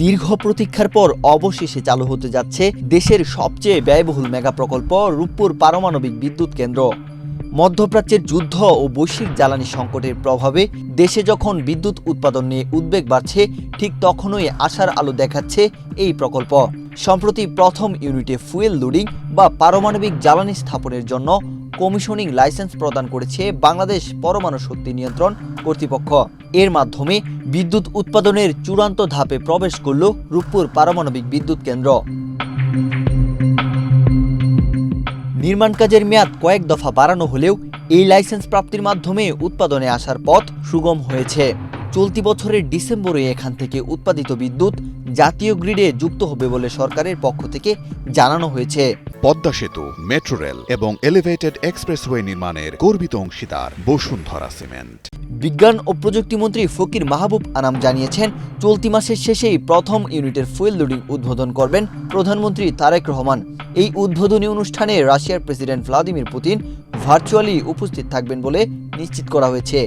দীর্ঘ প্রতীক্ষার পর অবশেষে চালু হতে যাচ্ছে দেশের সবচেয়ে ব্যয়বহুল মেগা প্রকল্প রূপপুর পারমাণবিক বিদ্যুৎ কেন্দ্র। মধ্যপ্রাচ্যের যুদ্ধ ও বৈশ্বিক জ্বালানি সংকটের প্রভাবে দেশে যখন বিদ্যুৎ উৎপাদন নিয়ে উদ্বেগ বাড়ছে, ঠিক তখনই আশার আলো দেখাচ্ছে এই প্রকল্প। সম্প্রতি প্রথম ইউনিটে ফুয়েল লোডিং বা পারমাণবিক জ্বালানি স্থাপনের জন্য কমিশনিং লাইসেন্স প্রদান করেছে বাংলাদেশ পরমাণু শক্তি নিয়ন্ত্রণ কর্তৃপক্ষ। এর মাধ্যমে বিদ্যুৎ উৎপাদনের চূড়ান্ত ধাপে প্রবেশ করল রূপপুর পারমাণবিক বিদ্যুৎ কেন্দ্র। নির্মাণ কাজের মেয়াদ কয়েক দফা বাড়ানো হলেও এই লাইসেন্স প্রাপ্তির মাধ্যমে উৎপাদনে আসার পথ সুগম হয়েছে। চলতি বছরের ডিসেম্বরে এখান থেকে উৎপাদিত বিদ্যুৎ জাতীয় গ্রিডে যুক্ত হবে বলে সরকারের পক্ষ থেকে জানানো হয়েছে। পদ্মা সেতু, মেট্রো রেল এবং এলিভেটেড এক্সপ্রেসওয়ে নির্মাণের গর্বিত অংশীদার বসুন্ধরা সিমেন্ট। বিজ্ঞান ও প্রযুক্তিমন্ত্রী ফকির মাহবুব আনাম জানিয়েছেন, চলতি মাসের শেষেই প্রথম ইউনিটের ফুয়েল লোডিং উদ্বোধন করবেন প্রধানমন্ত্রী তারেক রহমান। এই উদ্বোধনী অনুষ্ঠানে রাশিয়ার প্রেসিডেন্ট ভ্লাদিমির পুতিন ভার্চুয়ালি উপস্থিত থাকবেন বলে নিশ্চিত করা হয়েছে।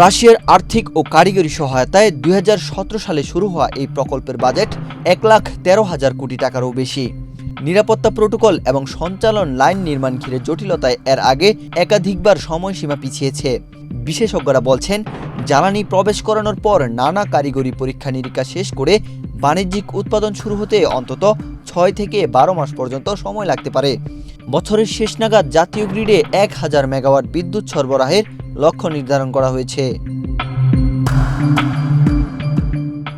রাশিয়ার আর্থিক ও কারিগরি সহায়তায় 2017 সালে শুরু হওয়া এই প্রকল্পের বাজেট 1,13,000 কোটি টাকারও বেশি। নিরাপত্তা প্রোটোকল এবং সঞ্চালন লাইন নির্মাণ ঘিরে জটিলতায় এর আগে একাধিকবার সময়সীমা পিছিয়েছে। বিশেষজ্ঞরা বলছেন, জ্বালানি প্রবেশ করানোর পর নানা কারিগরি পরীক্ষা নিরীক্ষা শেষ করে বাণিজ্যিক উৎপাদন শুরু হতে অন্তত 6 থেকে 12 মাস পর্যন্ত সময় লাগতে পারে। বছরের শেষ নাগাদ জাতীয় গ্রিডে 1000 মেগাওয়াট বিদ্যুৎ সরবরাহের লক্ষ্য নির্ধারণ করা হয়েছে।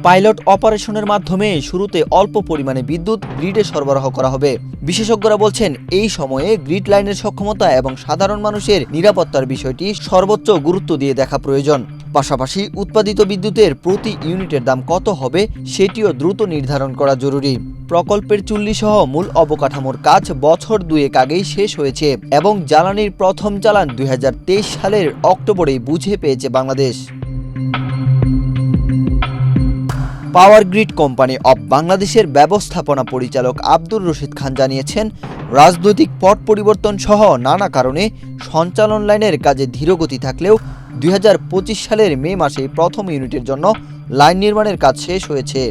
পাইলট অপারেশনের মাধ্যমে শুরুতে অল্প পরিমাণে বিদ্যুৎ গ্রিডে সরবরাহ করা হবে। বিশেষজ্ঞরা বলছেন, এই সময়ে গ্রিড লাইনের সক্ষমতা এবং সাধারণ মানুষের নিরাপত্তার বিষয়টি সর্বোচ্চ গুরুত্ব দিয়ে দেখা প্রয়োজন। পাশাপাশি উৎপাদিত বিদ্যুতের প্রতি ইউনিটের দাম কত হবে সেটিও দ্রুত নির্ধারণ করা জরুরি। প্রকল্পের চুল্লি সহ মূল অবকাঠামোর কাজ বছর দুয়েক আগেই শেষ হয়েছে এবং জ্বালানির প্রথম চালান 2023 সালের অক্টোবরেই বুঝে পেয়েছে Bangladesh. Power grid company of বাংলাদেশের ব্যবস্থাপনা পরিচালক আব্দুর রশিদ খান জানিয়েছেন, রাজনৈতিক পট পরিবর্তন সহ নানা কারণে সঞ্চালন লাইনের কাজে ধীরগতি থাকলেও 2025 সালের মে মাসে প্রথম ইউনিটের জন্য লাইন নির্মাণের কাজ শেষ হয়েছে।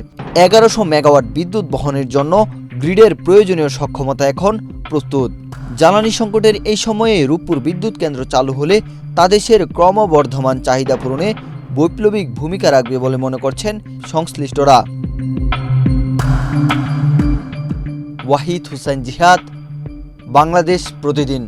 1100 মেগাওয়াট বিদ্যুৎ বহনের জন্য গ্রিডের প্রয়োজনীয় সক্ষমতা এখন প্রস্তুত। জ্বালানি সংকটের এই সময়ে রূপপুর বিদ্যুৎ কেন্দ্র চালু হলে তা দেশের ক্রমবর্ধমান চাহিদা পূরণে বৈপ্লবিক ভূমিকা রাখবে বলে মনে করছেন সংশ্লিষ্টরা। ওয়াহিদ হুসাইন জিহাদ, বাংলাদেশ প্রতিদিন।